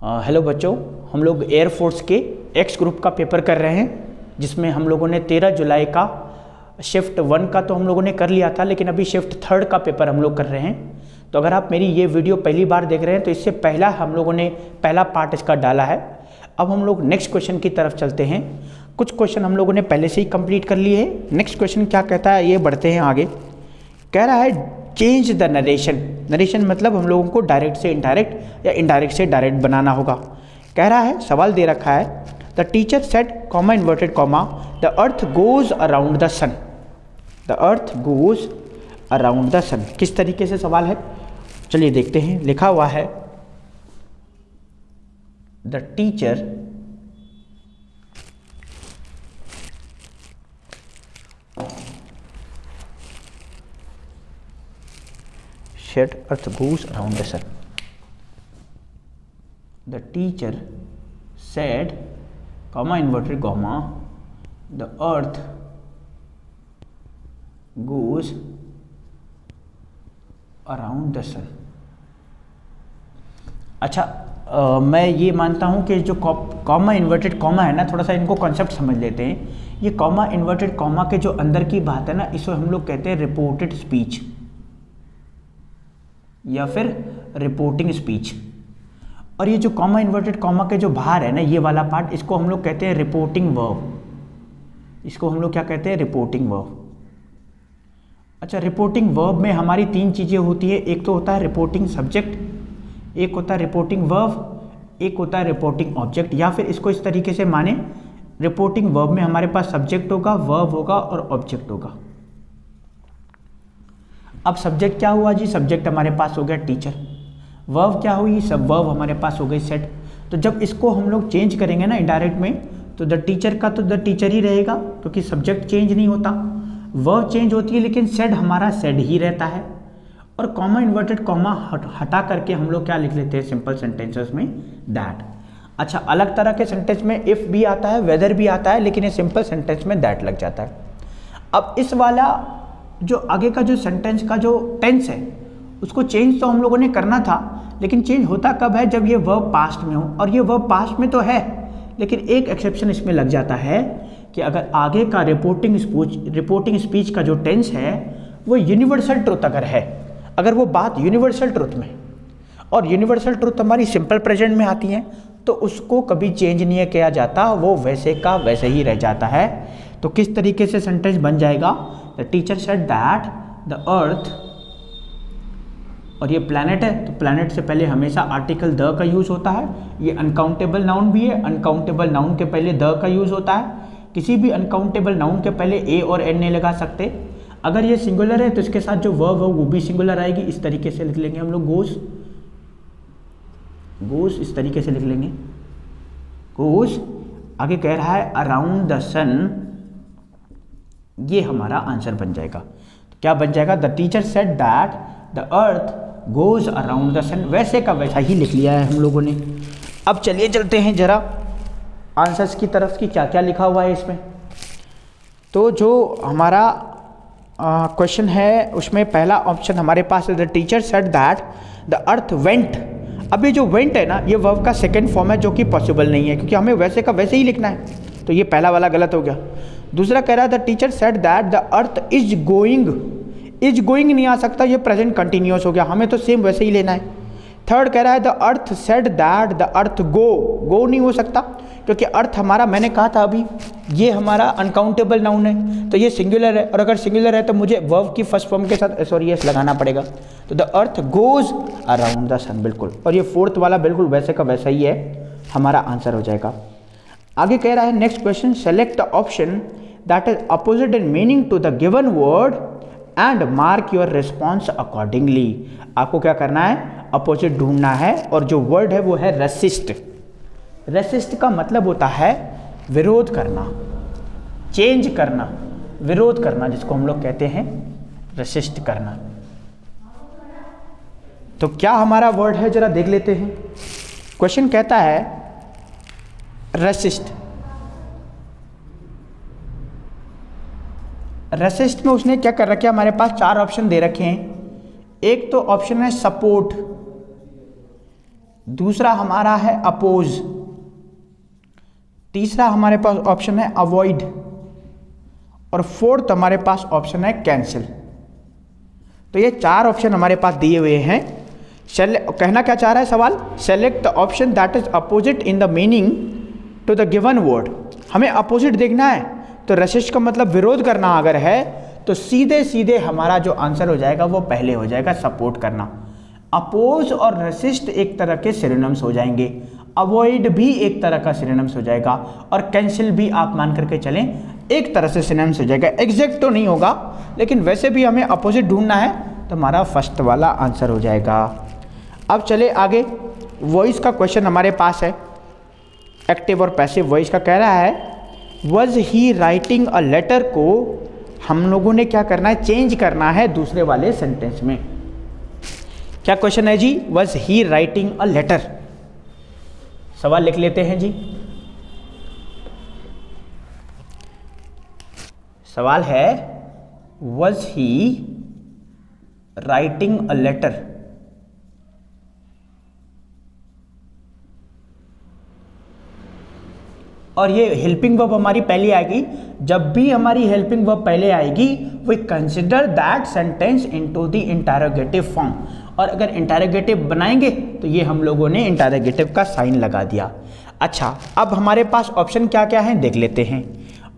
Hello बच्चों, हम लोग एयरफोर्स के एक्स ग्रुप का पेपर कर रहे हैं, जिसमें हम लोगों ने 13 जुलाई का शिफ्ट 1 का तो हम लोगों ने कर लिया था, लेकिन अभी शिफ्ट 3 का पेपर हम लोग कर रहे हैं। तो अगर आप मेरी ये वीडियो पहली बार देख रहे हैं तो इससे पहला हम लोगों ने पहला पार्ट इसका डाला है। अब हम लोग नेक्स्ट क्वेश्चन की तरफ चलते हैं। कुछ क्वेश्चन हम लोगों ने पहले से ही कंप्लीट कर लिए हैं। नेक्स्ट क्वेश्चन क्या कहता है, ये बढ़ते हैं आगे। कह रहा है चेंज द नरेशन। नरेशन मतलब हम लोगों को डायरेक्ट से इनडायरेक्ट या इनडायरेक्ट से डायरेक्ट बनाना होगा। कह रहा है, सवाल दे रखा है, the teacher said comma inverted comma the earth goes around the sun. The earth goes around the sun. किस तरीके से सवाल है, चलिए देखते हैं। लिखा हुआ है, the teacher said earth goes around the sun. The teacher said, comma inverted comma, the earth goes around the sun. अच्छा, मैं ये मानता हूँ कि जो कॉमा इन्वर्टेड कॉमा है ना, थोड़ा सा इनको कॉन्सेप्ट समझ लेते हैं। ये कॉमा इन्वर्टेड कॉमा के जो अंदर की बात है ना, इसको हम लोग कहते हैं रिपोर्टेड स्पीच या फिर रिपोर्टिंग स्पीच। और ये जो कॉमा इन्वर्टेड कॉमा के जो बाहर है ना, ये वाला पार्ट, इसको हम लोग कहते हैं रिपोर्टिंग वर्ब। इसको हम लोग क्या कहते हैं, रिपोर्टिंग वर्ब। अच्छा, रिपोर्टिंग वर्ब में हमारी 3 चीज़ें होती है। एक तो होता है रिपोर्टिंग सब्जेक्ट, एक होता है रिपोर्टिंग वर्ब, एक होता है रिपोर्टिंग ऑब्जेक्ट। या फिर इसको इस तरीके से माने, रिपोर्टिंग वर्ब में हमारे पास सब्जेक्ट होगा, वर्ब होगा और ऑब्जेक्ट होगा। अब सब्जेक्ट क्या हुआ जी, सब्जेक्ट हमारे पास हो गया टीचर। वर्ब क्या हुई, सब वर्ब हमारे पास हो गई सेट। तो जब इसको हम लोग चेंज करेंगे ना इनडायरेक्ट में, तो द टीचर का तो द टीचर ही रहेगा, क्योंकि सब्जेक्ट चेंज नहीं होता, वर्ब चेंज होती है, लेकिन सेड हमारा सेड ही रहता है। और कॉमा इन्वर्टेड कॉमा हटा करके हम लोग क्या लिख लेते हैं सिंपल सेंटेंसेस में, दैट। अच्छा, अलग तरह के सेंटेंस में इफ़ भी आता है, वेदर भी आता है, लेकिन ये सिंपल सेंटेंस में दैट लग जाता है। अब इस वाला जो आगे का जो सेंटेंस का जो टेंस है, उसको चेंज तो हम लोगों ने करना था, लेकिन चेंज होता कब है, जब ये वर्ब पास्ट में हो। और ये वर्ब पास्ट में तो है, लेकिन एक एक्सेप्शन इसमें लग जाता है कि अगर आगे का रिपोर्टिंग स्पीच का जो टेंस है वो यूनिवर्सल ट्रुथ अगर है, अगर वो बात यूनिवर्सल ट्रुथ में, और यूनिवर्सल ट्रुथ हमारी सिंपल प्रेजेंट में आती है, तो उसको कभी चेंज नहीं किया जाता, वो वैसे का वैसे ही रह जाता है। तो किस तरीके से सेंटेंस बन जाएगा, the teacher said that the अर्थ, और ये प्लैनेट है तो प्लैनेट से पहले हमेशा आर्टिकल द का यूज़ होता है। ये अनकाउंटेबल नाउन भी है, अनकाउंटेबल नाउन के पहले द का यूज़ होता है। किसी भी अनकाउंटेबल नाउन के पहले ए और एन नहीं लगा सकते। अगर ये सिंगुलर है तो इसके साथ जो वर्ब है वो भी सिंगुलर आएगी। इस तरीके से लिख लेंगे हम लोग, गोस इस तरीके से लिख लेंगे, गोस। आगे कह रहा है अराउंड द सन, ये हमारा आंसर बन जाएगा। तो क्या बन जाएगा, the teacher said that the earth goes around the sun. वैसे का वैसा ही लिख लिया है हम लोगों ने। अब चलिए चलते हैं जरा आंसर्स की तरफ की, क्या क्या लिखा हुआ है इसमें। तो जो हमारा क्वेश्चन है उसमें पहला ऑप्शन हमारे पास है, the teacher said that the earth went. अब ये जो वेंट है ना, ये वर्ब का सेकेंड फॉर्म है, जो कि पॉसिबल नहीं है, क्योंकि हमें वैसे का वैसे ही लिखना है। तो ये पहला वाला गलत हो गया। दूसरा कह रहा है, the teacher said that the earth is going. Is going नहीं आ सकता, ये प्रेजेंट कंटिन्यूअस हो गया, हमें तो सेम वैसे ही लेना है। थर्ड कह रहा है, the earth said that the earth go नहीं हो सकता, क्योंकि अर्थ हमारा, मैंने कहा था अभी, ये हमारा अनकाउंटेबल नाउन है, तो ये सिंगुलर है, और अगर सिंगुलर है तो मुझे वर्ब की फर्स्ट फॉर्म के साथ एस लगाना पड़ेगा। तो the earth goes around the sun, बिल्कुल। और ये फोर्थ वाला बिल्कुल वैसे का वैसा ही है, हमारा आंसर हो जाएगा। आगे कह रहा है next question, select the option that is opposite in meaning to the given word and mark your response accordingly. आपको क्या करना है, अपोजिट ढूंढना है, और जो वर्ड है वो है रेसिस्ट। रेसिस्ट का मतलब होता है विरोध करना, चेंज करना, विरोध करना, जिसको हम लोग कहते हैं रेसिस्ट करना। तो क्या हमारा वर्ड है, जरा देख लेते हैं। क्वेश्चन कहता है रेसिस्ट। रेसिस्ट में उसने क्या कर रखा है, हमारे पास 4 ऑप्शन दे रखे हैं। एक तो ऑप्शन है सपोर्ट, दूसरा हमारा है अपोज, तीसरा हमारे पास ऑप्शन है अवॉइड, और फोर्थ हमारे पास ऑप्शन है कैंसिल। तो ये 4 ऑप्शन हमारे पास दिए हुए हैं। कहना क्या चाह रहा है सवाल, select the option that is opposite in the meaning to the given word. हमें अपोजिट देखना है, तो रेसिस्ट का मतलब विरोध करना अगर है तो सीधे सीधे हमारा जो आंसर हो जाएगा वो पहले हो जाएगा सपोर्ट करना। अपोज और रेसिस्ट एक तरह के सिनोनिम्स हो जाएंगे, अवॉइड भी एक तरह का सिनोनिम्स हो जाएगा, और कैंसिल भी आप मान करके चलें एक तरह से सिनोनिम्स हो जाएगा। एग्जैक्ट तो नहीं होगा, लेकिन वैसे भी हमें अपोजिट ढूंढना है, तो हमारा फर्स्ट वाला आंसर हो जाएगा। अब चले आगे, वॉइस का क्वेश्चन हमारे पास है, एक्टिव और पैसिव वॉइस का कह रहा है was he writing a letter को हम लोगों ने क्या करना है, चेंज करना है दूसरे वाले सेंटेंस में। क्या क्वेश्चन है जी, was he writing a letter. सवाल लिख लेते हैं जी। सवाल है was he writing a letter. और ये हेल्पिंग वर्ब हमारी पहले आएगी। जब भी हमारी हेल्पिंग वर्ब पहले आएगी we consider that sentence into the interrogative form. और अगर इंटरोगेटिव बनाएंगे तो ये हम लोगों ने इंटरोगेटिव का साइन लगा दिया। अच्छा, अब हमारे पास ऑप्शन क्या क्या है देख लेते हैं।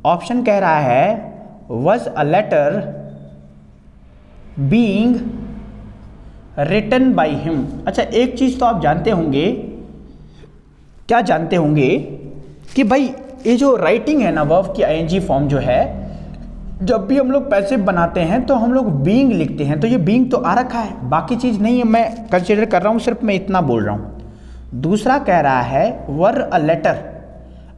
ऑप्शन कह रहा है was a letter being written by him। अच्छा, एक चीज तो आप जानते होंगे, क्या जानते होंगे कि भाई ये जो राइटिंग है ना वर्ब की आईएनजी फॉर्म जो है, जब भी हम लोग पैसिव बनाते हैं तो हम लोग बीइंग लिखते हैं, तो ये बीइंग तो आ रखा है, बाकी चीज नहीं है, मैं कंसिडर कर रहा हूँ, सिर्फ मैं इतना बोल रहा हूँ। दूसरा कह रहा है वर अ लेटर।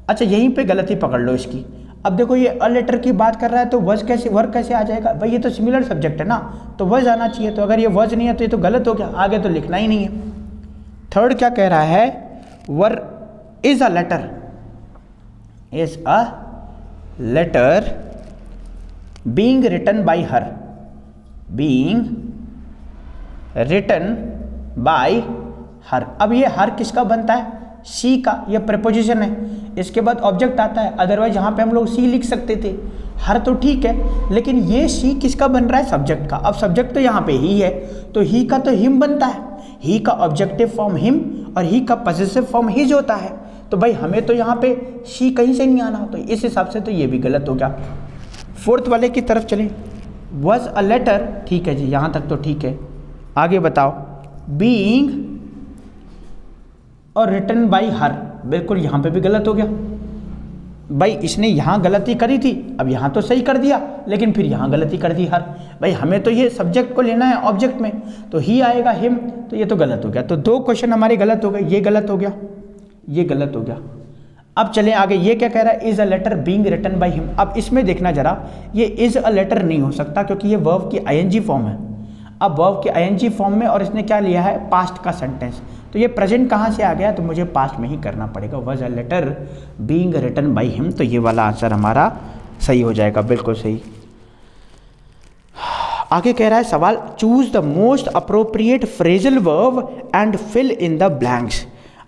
अच्छा, यहीं पे गलती पकड़ लो इसकी। अब देखो ये अ लेटर की बात कर रहा है तो वज कैसे, वर्क कैसे आ जाएगा भाई, ये तो सिमिलर सब्जेक्ट है ना, तो वज आना चाहिए। तो अगर ये वज नहीं है तो ये तो गलत हो गया, आगे तो लिखना ही नहीं है। थर्ड क्या कह रहा है, were is a letter, is a letter being written by her, being written by her. अब ये हर किसका बनता है, सी का, ये प्रीपोजिशन है, इसके बाद ऑब्जेक्ट आता है। अदरवाइज यहाँ पे हम लोग सी लिख सकते थे, हर तो ठीक है, लेकिन ये सी किसका बन रहा है, सब्जेक्ट का। अब सब्जेक्ट तो यहाँ पे ही है, तो ही का तो हिम बनता है, ही का ऑब्जेक्टिव फॉर्म हिम और ही का पॉसेसिव फॉर्म हिज होता है। तो भाई हमें तो यहाँ पे सी कहीं से नहीं आना, तो इस हिसाब से तो ये भी गलत हो गया। फोर्थ वाले की तरफ चलें, वॉज अ लेटर, ठीक है जी, यहाँ तक तो ठीक है। आगे बताओ, बीइंग और रिटन बाई हर, बिल्कुल यहाँ पे भी गलत हो गया। भाई इसने यहाँ गलती करी थी, अब यहाँ तो सही कर दिया, लेकिन फिर यहाँ गलती कर दी हर। भाई हमें तो ये सब्जेक्ट को लेना है ऑब्जेक्ट में, तो ही आएगा हिम, तो ये तो गलत हो गया। तो 2 क्वेश्चन हमारे गलत हो गए, ये गलत हो गया, ये गलत हो गया। अब चलें आगे, ये क्या कह रहा है, is a letter being written by him. अब इसमें देखना जरा, ये इज अ लेटर नहीं हो सकता क्योंकि ये वर्ब की आईएनजी फॉर्म है। अब वर्ब के आईएनजी फॉर्म में और इसने क्या लिया है, पास्ट का सेंटेंस, तो ये प्रेजेंट कहाँ से आ गया, तो मुझे पास्ट में ही करना पड़ेगा। Was a letter being written by him, तो ये वाला आंसर हमारा सही हो जाएगा, बिल्कुल सही। आगे कह रहा है सवाल, choose the most appropriate phrasal verb and fill in the blanks.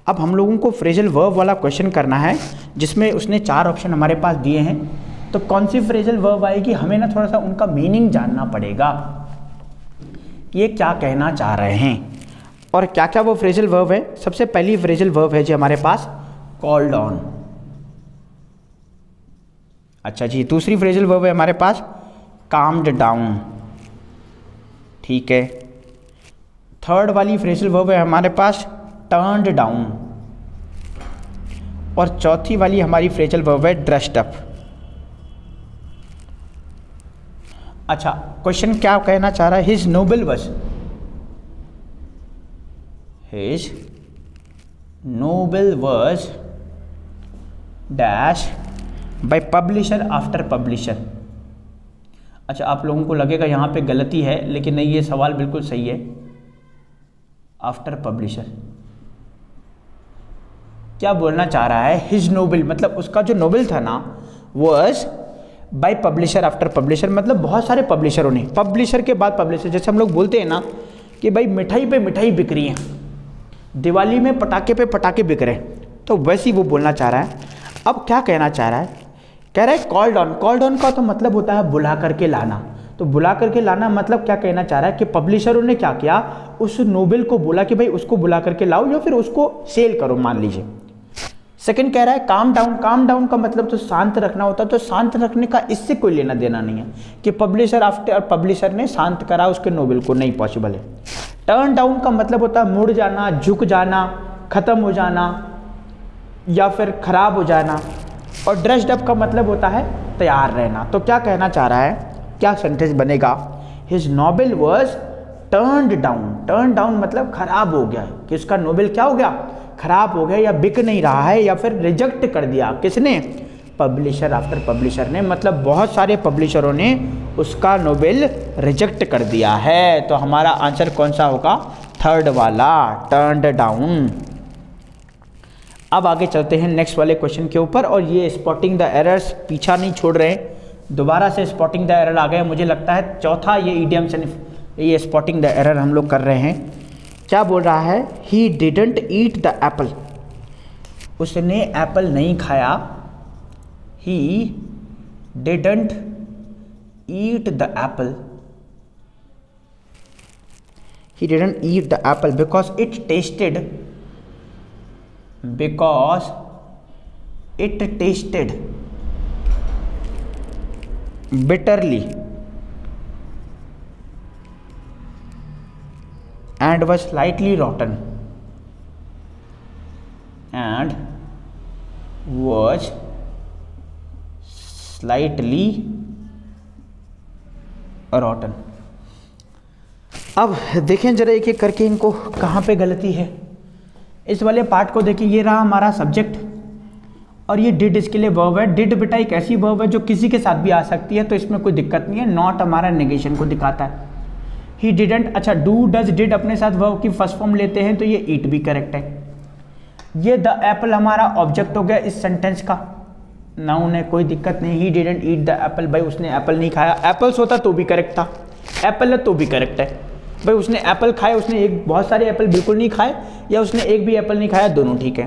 अब हम लोगों को फ्रेजल वर्ब वाला क्वेश्चन करना है, जिसमें उसने 4 ऑप्शन हमारे पास दिए हैं। तो कौन सी फ्रेजल वर्ब आएगी, हमें ना थोड़ा सा उनका मीनिंग जानना पड़ेगा, ये क्या कहना चाह रहे हैं और क्या क्या वो फ्रेजल वर्ब है। सबसे पहली फ्रेजल वर्ब है जी हमारे पास कॉल्ड ऑन। अच्छा जी, दूसरी फ्रेजल वर्ब है हमारे पास काम्ड डाउन, ठीक है। थर्ड वाली फ्रेजल वर्ब है हमारे पास टर्न्ड डाउन, और चौथी वाली हमारी फ्रेजल वर्ब है ड्रेस्ड अप। अच्छा, क्वेश्चन क्या कहना चाह रहा है, his novel was, his novel was dash by publisher after publisher. अच्छा, आप लोगों को लगेगा यहाँ पे गलती है, लेकिन नहीं, ये सवाल बिल्कुल सही है। आफ्टर पब्लिशर क्या बोलना चाह रहा है, हिज नोबल मतलब उसका जो नोबल था ना, was by publisher after publisher, मतलब बहुत सारे पब्लिशरों ने, पब्लिशर के बाद पब्लिशर। जैसे हम लोग बोलते हैं ना कि भाई मिठाई पे मिठाई बिक रही है, दिवाली में पटाखे पे पटाखे बिक रहे हैं, तो वैसे ही वो बोलना चाह रहा है। अब क्या कहना चाह रहा है, कह रहा है कॉल्ड ऑन। कॉल्ड ऑन का तो मतलब होता है बुला करके लाना। तो बुला करके लाना मतलब क्या कहना चाह रहा है कि पब्लिशरों ने क्या किया, उस नोबेल को बोला कि भाई उसको बुला करके लाओ या फिर उसको सेल करो, मान लीजिए। सेकंड कह रहा है काम डाउन। काम डाउन का मतलब तो शांत रखना होता है, तो शांत रखने का इससे कोई लेना देना नहीं है कि पब्लिशर आफ्टर पब्लिशर ने शांत करा उसके नोबेल को, नहीं पॉसिबल है। टर्न डाउन का मतलब होता है मुड़ जाना, झुक जाना, खत्म हो जाना या फिर खराब हो जाना। और ड्रेस्ड अप का मतलब होता है तैयार रहना। तो क्या कहना चाह रहा है, क्या सेंटेंस बनेगा, his Nobel was turned down. Turn down मतलब खराब हो गया, कि उसका नोबेल क्या हो गया, खराब हो गया या बिक नहीं रहा है, या फिर रिजेक्ट कर दिया। किसने, पब्लिशर आफ्टर पब्लिशर ने, मतलब बहुत सारे पब्लिशरों ने उसका नोबेल रिजेक्ट कर दिया है। तो हमारा आंसर कौन सा होगा, थर्ड वाला, टर्न्ड डाउन। अब आगे चलते हैं नेक्स्ट वाले क्वेश्चन के ऊपर, और ये स्पॉटिंग द एरर्स पीछा नहीं छोड़ रहे हैं, दोबारा से स्पॉटिंग द एरर आ गए। मुझे लगता है चौथा ये ईडियम से ये स्पॉटिंग द एरर हम लोग कर रहे हैं। क्या बोल रहा है, he didn't eat the Apple, उसने एप्पल नहीं खाया। He didn't eat the Apple, he didn't eat the Apple because it tested, because it tasted bitterly and was slightly rotten, and was slightly rotten। अब देखें जरा एक एक करके इनको कहाँ पे गलती है। इस वाले पार्ट को देखिए, ये रहा हमारा सब्जेक्ट और ये डिड इसके लिए वर्ब है। डिड बेटा एक ऐसी वर्ब है जो किसी के साथ भी आ सकती है, तो इसमें कोई दिक्कत नहीं है। नॉट हमारा नेगेशन को दिखाता है। ही डिडंट, अच्छा डू डज डिड अपने साथ वर्ब की फर्स्ट फॉर्म लेते हैं, तो ये ईट भी करेक्ट है। ये द एप्पल हमारा ऑब्जेक्ट हो गया इस सेंटेंस का, नाउन है, कोई दिक्कत नहीं। He didn't eat the Apple, भाई उसने एप्पल नहीं खाया। एप्पल्स होता तो भी करेक्ट था, एप्पल है तो भी करेक्ट है। भाई उसने एप्पल खाए, उसने एक बहुत सारे एप्पल बिल्कुल नहीं खाए, या उसने एक भी एप्पल नहीं खाया, दोनों ठीक है।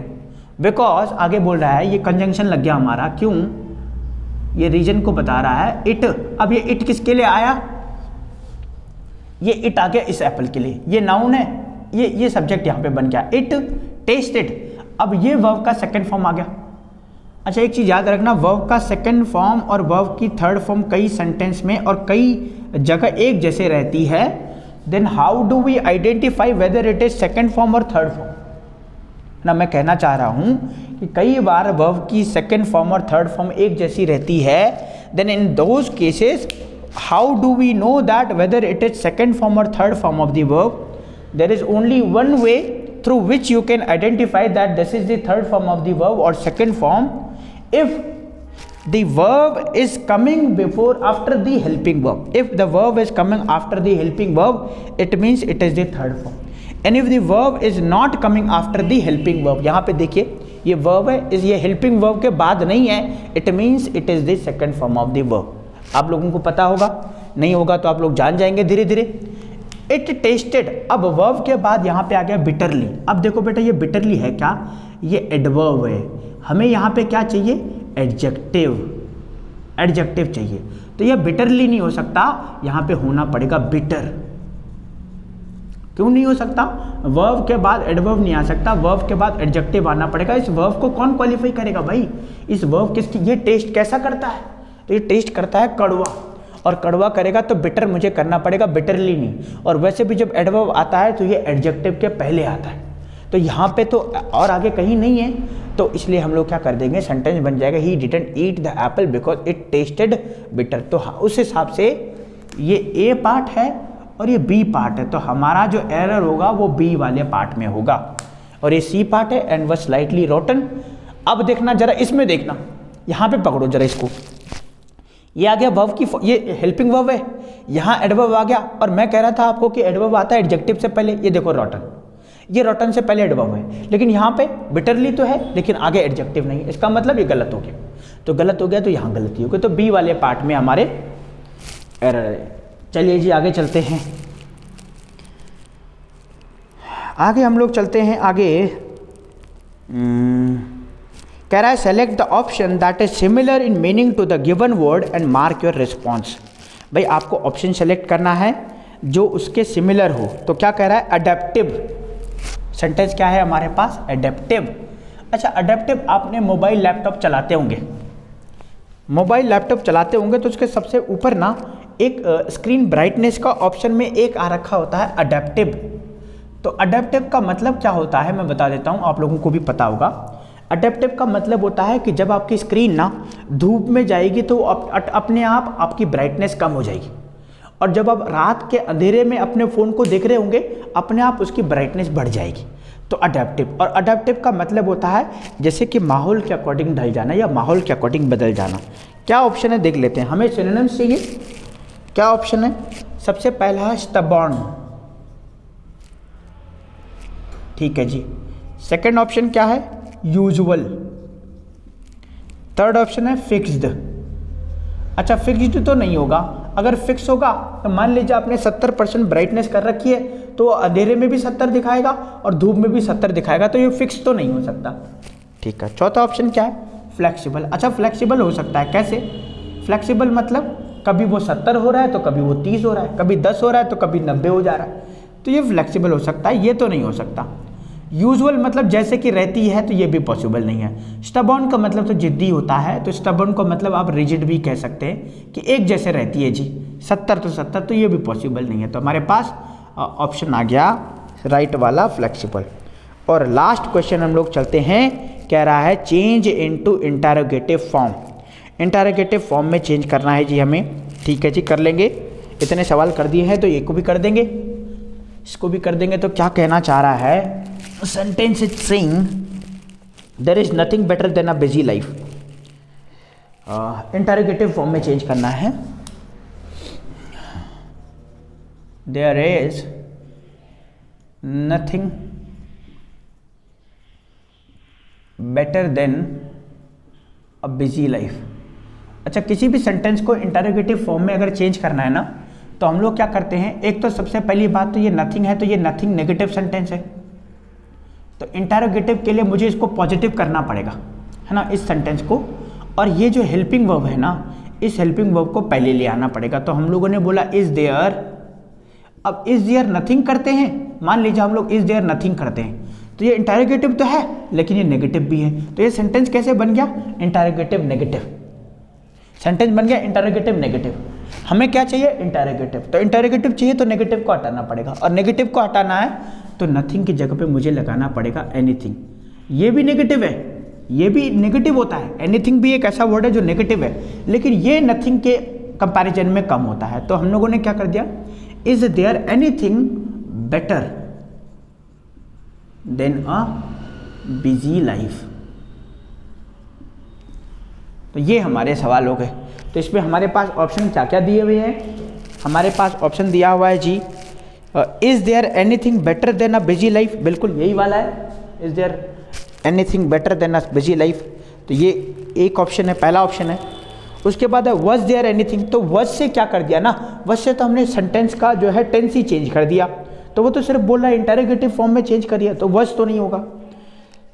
बिकॉज आगे बोल रहा है, ये कंजंक्शन लग गया हमारा, क्यों, ये रीजन को बता रहा है। इट, अब ये इट किसके लिए आया, ये इट आ गया इस एप्पल के लिए, ये नाउन है, ये सब्जेक्ट यहाँ पे बन गया। इट टेस्टेड, अब ये वर्ब का सेकंड फॉर्म आ गया। अच्छा एक चीज़ याद रखना, वर्ब का सेकंड फॉर्म और वर्ब की थर्ड फॉर्म कई सेंटेंस में और कई जगह एक जैसे रहती है। Then how do we identify whether it is second form और थर्ड फॉर्म ना। मैं कहना चाह रहा हूं कि कई बार वर्ब की सेकेंड फॉर्म और थर्ड फॉर्म एक जैसी रहती है। Then in those cases how do we know that whether it is second form और third form of the verb. There is only one way through which you can identify that this is the third form of the verb और second form. If the verb is coming before after the helping verb, if the verb is coming after the helping verb, it means it is the third form, and if the verb is not coming after the helping verb, यहाँ पे देखिए ये verb है, इस ये helping verb के बाद नहीं है, it means it is the second form of the verb। आप लोगों को पता होगा, नहीं होगा तो आप लोग जान जाएंगे धीरे धीरे। It tasted, अब verb के बाद यहाँ पे आ गया bitterly। अब देखो बेटा ये bitterly है क्या, ये adverb है, हमें यहाँ पे क्या चाहिए, एडजेक्टिव, एडजेक्टिव चाहिए। तो यह बिटरली नहीं हो सकता, यहां पे होना पड़ेगा बिटर। क्यों नहीं हो सकता, वर्ब के बाद एडवर्ब नहीं आ सकता, वर्ब के बाद एडजेक्टिव आना पड़ेगा। इस वर्ब को कौन क्वालिफाई करेगा भाई, इस वर्ब किसकी, ये टेस्ट कैसा करता है, तो ये टेस्ट करता है कड़वा, और कड़वा करेगा तो बिटर मुझे करना पड़ेगा, बिटरली नहीं। और वैसे भी जब एडवर्ब आता है तो ये एडजेक्टिव के पहले आता है, तो यहाँ पे तो और आगे कहीं नहीं है, तो इसलिए हम लोग क्या कर देंगे, सेंटेंस बन जाएगा he didn't eat the Apple because it tested bitter. तो उस हिसाब से ये ए पार्ट है और ये बी पार्ट है, तो हमारा जो एरर होगा वो बी वाले पार्ट में होगा, और ये सी पार्ट है एंड वॉज स्लाइटली रोटन। अब देखना जरा, इसमें देखना, यहाँ पे पकड़ो जरा इसको, ये आ गया वर्ब की, ये हेल्पिंग वर्ब है, यहाँ एडवर्ब आ गया, और मैं कह रहा था आपको कि एडवर्ब आता है एडजेक्टिव से पहले। ये देखो रोटन, ये रोटन से पहले एडवर्ब है, लेकिन यहाँ पे बिटरली तो है लेकिन आगे एडजेक्टिव नहीं है, इसका मतलब ये गलत हो गया। तो गलत हो गया तो यहाँ गलती हो गई, तो बी वाले पार्ट में हमारे एरर है। चलिए जी आगे चलते हैं। आगे हम लोग चलते हैं आगे। कह रहा है select the option that is similar in meaning to the given word and mark your response. भाई आपको ऑप्शन सेलेक्ट करना है जो उसके सिमिलर हो। तो क्या कह रहा है, अडेप्टिव। सेंटेंस क्या है हमारे पास, अडेप्टिव। अच्छा, अडेप्टिव आपने मोबाइल लैपटॉप चलाते होंगे, मोबाइल लैपटॉप चलाते होंगे तो उसके सबसे ऊपर ना एक स्क्रीन ब्राइटनेस का ऑप्शन में एक आ रखा होता है अडेप्टिव। तो अडेप्टिव का मतलब क्या होता है मैं बता देता हूँ, आप लोगों को भी पता होगा। अडेप्टिव का मतलब होता है कि जब आपकी स्क्रीन ना धूप में जाएगी तो अपने आप आपकी ब्राइटनेस कम हो जाएगी, और जब आप रात के अंधेरे में अपने फ़ोन को देख रहे होंगे अपने आप उसकी ब्राइटनेस बढ़ जाएगी। तो अडेप्टिव, और अडेप्टिव का मतलब होता है जैसे कि माहौल के अकॉर्डिंग ढल जाना या माहौल के अकॉर्डिंग बदल जाना। क्या ऑप्शन है देख लेते हैं, हमें सिनोनिम्स चाहिए। क्या ऑप्शन है, सबसे पहला है स्टबॉर्न, ठीक है जी। सेकंड ऑप्शन क्या है, यूजुअल। थर्ड ऑप्शन है फिक्स्ड। अच्छा, फिक्स्ड तो नहीं होगा, अगर फिक्स होगा तो मान लीजिए आपने 70% ब्राइटनेस कर रखी है तो अंधेरे में भी 70 दिखाएगा और धूप में भी 70 दिखाएगा, तो ये फिक्स तो नहीं हो सकता, ठीक है। चौथा ऑप्शन क्या है, फ्लेक्सिबल। अच्छा, फ्लेक्सिबल हो सकता है, कैसे फ्लेक्सिबल, मतलब कभी वो 70 हो रहा है तो कभी वो 30 हो रहा है, कभी 10 हो रहा है तो कभी 90 हो जा रहा है, तो ये फ्लेक्सिबल हो सकता है, ये तो नहीं हो सकता। यूजुअल मतलब जैसे कि रहती है, तो ये भी पॉसिबल नहीं है। स्टबॉर्न का मतलब तो जिद्दी होता है, तो स्टबॉर्न को मतलब आप रिजिड भी कह सकते हैं कि एक जैसे रहती है जी, 70 तो 70, तो ये भी पॉसिबल नहीं है। तो हमारे पास ऑप्शन आ गया राइट वाला, फ्लेक्सिबल। और लास्ट क्वेश्चन हम लोग चलते हैं, कह रहा है change into interrogative form. Interrogative form में चेंज करना है जी हमें, ठीक है जी, कर लेंगे। इतने सवाल कर दिए हैं तो ये को भी कर देंगे, इसको भी कर देंगे। तो क्या कहना चाह रहा है, sentence is saying there is nothing better than a busy life. Interrogative form में चेंज करना है, there is nothing better than a busy life. अच्छा, किसी भी सेंटेंस को इंटरोगेटिव फॉर्म में अगर चेंज करना है ना, तो हम लोग क्या करते हैं, एक तो सबसे पहली बात तो ये नथिंग है, तो ये नथिंग नेगेटिव सेंटेंस है, तो इंटरोगेटिव के लिए मुझे इसको पॉजिटिव करना पड़ेगा, है ना, इस सेंटेंस को। और ये जो हेल्पिंग वर्ब है ना, इस हेल्पिंग वर्ब को पहले ले आना पड़ेगा। तो हम लोगों ने बोला इज देयर, अब इज देयर नथिंग करते हैं, मान लीजिए हम लोग इज देयर नथिंग करते हैं, तो ये इंटरोगेटिव तो है लेकिन ये नेगेटिव भी है, तो ये सेंटेंस कैसे बन गया, इंटरोगेटिव नेगेटिव सेंटेंस बन गया, इंटरोगेटिव नेगेटिव। हमें क्या चाहिए, इंटरोगेटिव, तो इंटरोगेटिव चाहिए तो नेगेटिव को हटाना पड़ेगा, और नेगेटिव को हटाना है तो नथिंग की जगह पे मुझे लगाना पड़ेगा एनीथिंग। ये भी नेगेटिव है, ये भी नेगेटिव होता है, एनीथिंग भी एक ऐसा वर्ड है जो नेगेटिव है, लेकिन ये नथिंग के कंपैरिजन में कम होता है। तो हम लोगों ने क्या कर दिया, is there anything better than a busy life. तो ये हमारे सवाल हो गए। तो इसमें हमारे पास ऑप्शन क्या क्या दिए हुए हैं, हमारे पास ऑप्शन दिया हुआ है जी, is there anything better than a busy life, बिल्कुल यही वाला है, is there anything better than a busy life, तो ये एक ऑप्शन है, पहला ऑप्शन है। उसके बाद है वॉज देयर एनीथिंग, तो वॉज से क्या कर दिया ना, वॉज से तो हमने सेंटेंस का जो है टेंस ही चेंज कर दिया, तो वो तो सिर्फ बोल रहा है इंटरोगेटिव फॉर्म में चेंज करिए, तो वॉज तो नहीं होगा।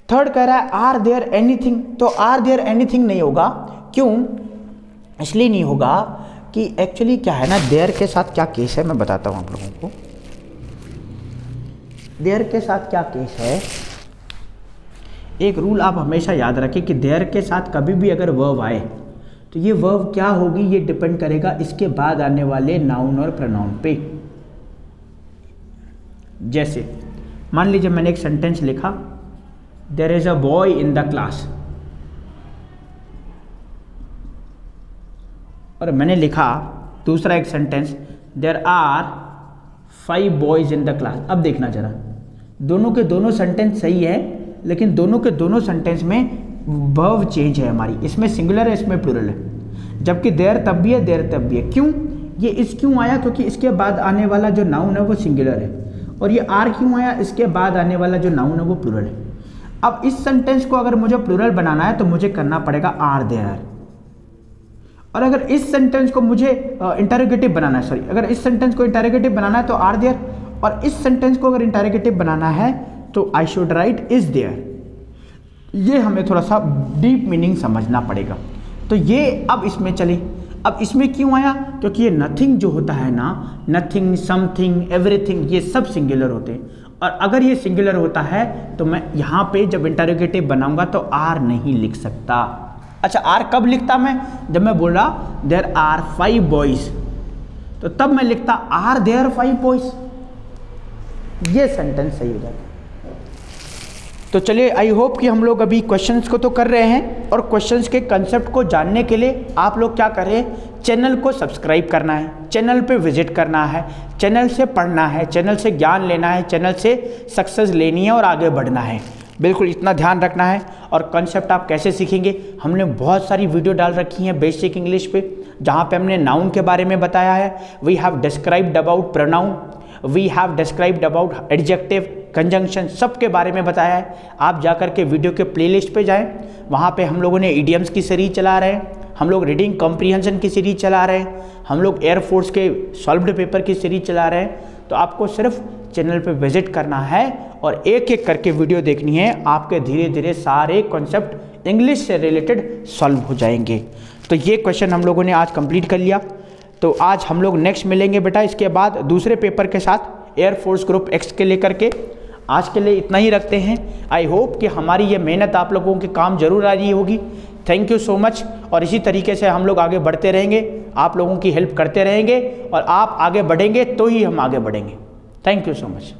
थर्ड कह रहा है आर देयर एनीथिंग, तो आर देयर एनीथिंग नहीं होगा, क्यों, इसलिए नहीं होगा कि एक्चुअली क्या है ना, देयर के साथ क्या केस है मैं बताता हूँ आप लोगों को। देयर के साथ क्या केस है, एक रूल आप हमेशा याद रखें कि देयर के साथ कभी भी अगर वर्ब आए तो ये वर्ब क्या होगी, ये डिपेंड करेगा इसके बाद आने वाले नाउन और प्रोनाउन पे। जैसे मान लीजिए मैंने एक सेंटेंस लिखा, there is a boy in the class, और मैंने लिखा दूसरा एक sentence, there are 5 boys in the class. अब देखना जरा, दोनों के दोनों सेंटेंस सही है, लेकिन दोनों के दोनों सेंटेंस में वर्ब चेंज है हमारी, इसमें सिंगुलर है इसमें प्लूरल है, जबकि देयर तब भी है देयर तब भी है। क्यों, ये इस क्यों आया, क्योंकि इसके बाद आने वाला जो नाउन है वो सिंगुलर है, और ये आर क्यों आया, इसके बाद आने वाला जो नाउन है वो प्लूरल है। अब इस सेंटेंस को अगर मुझे प्लूरल बनाना है तो मुझे करना पड़ेगा आर देयर, और अगर इस सेंटेंस को मुझे इंटरोगेटिव बनाना है, सॉरी, अगर इस सेंटेंस को इंटरोगेटिव बनाना है तो आर देयर, और इस सेंटेंस को अगर इंटरोगेटिव बनाना है तो I should write is there. ये हमें थोड़ा सा डीप मीनिंग समझना पड़ेगा। तो ये अब इसमें चले, अब इसमें क्यों आया, क्योंकि ये नथिंग जो होता है ना, नथिंग, समथिंग, एवरीथिंग, ये सब सिंगुलर होते हैं। और अगर ये सिंगुलर होता है तो मैं यहाँ पे जब इंटरोगेटिव बनाऊंगा तो आर नहीं लिख सकता। अच्छा, आर कब लिखता मैं, जब मैं बोल रहा देयर आर 5 बॉयज, तो तब मैं लिखता आर देयर 5 बॉयज, ये सेंटेंस सही हो जाता। तो चलिए, आई होप कि हम लोग अभी क्वेश्चंस को तो कर रहे हैं, और क्वेश्चंस के कंसेप्ट को जानने के लिए आप लोग क्या कर रहे हैं, चैनल को सब्सक्राइब करना है, चैनल पे विजिट करना है, चैनल से पढ़ना है, चैनल से ज्ञान लेना है, चैनल से सक्सेस लेनी है और आगे बढ़ना है। बिल्कुल इतना ध्यान रखना है। और कंसेप्ट आप कैसे सीखेंगे, हमने बहुत सारी वीडियो डाल रखी हैं बेसिक इंग्लिश पे, जहाँ पे हमने नाउन के बारे में बताया है, we have described about pronoun, we have described about adjective, conjunction, सब के बारे में बताया है। आप जाकर के वीडियो के प्लेलिस्ट पे जाएं, वहाँ पे हम लोगों ने इडियम्स की सीरीज चला रहे हैं, हम लोग रीडिंग कॉम्प्रीहेंशन की सीरीज चला रहे हैं, हम लोग एयरफोर्स के सॉल्व्ड पेपर की सीरीज चला रहे हैं। तो आपको सिर्फ चैनल पे विजिट करना है और एक एक करके वीडियो देखनी है, आपके धीरे धीरे सारे कॉन्सेप्ट इंग्लिश से रिलेटेड सॉल्व हो जाएंगे। तो ये क्वेश्चन हम लोगों ने आज कंप्लीट कर लिया। तो आज हम लोग नेक्स्ट मिलेंगे बेटा, इसके बाद दूसरे पेपर के साथ एयरफोर्स ग्रुप एक्स के लेकर के। आज के लिए इतना ही रखते हैं। आई होप कि हमारी ये मेहनत आप लोगों के काम जरूर आ रही होगी। Thank you so much. और इसी तरीके से हम लोग आगे बढ़ते रहेंगे, आप लोगों की हेल्प करते रहेंगे, और आप आगे बढ़ेंगे तो ही हम आगे बढ़ेंगे। Thank you so much.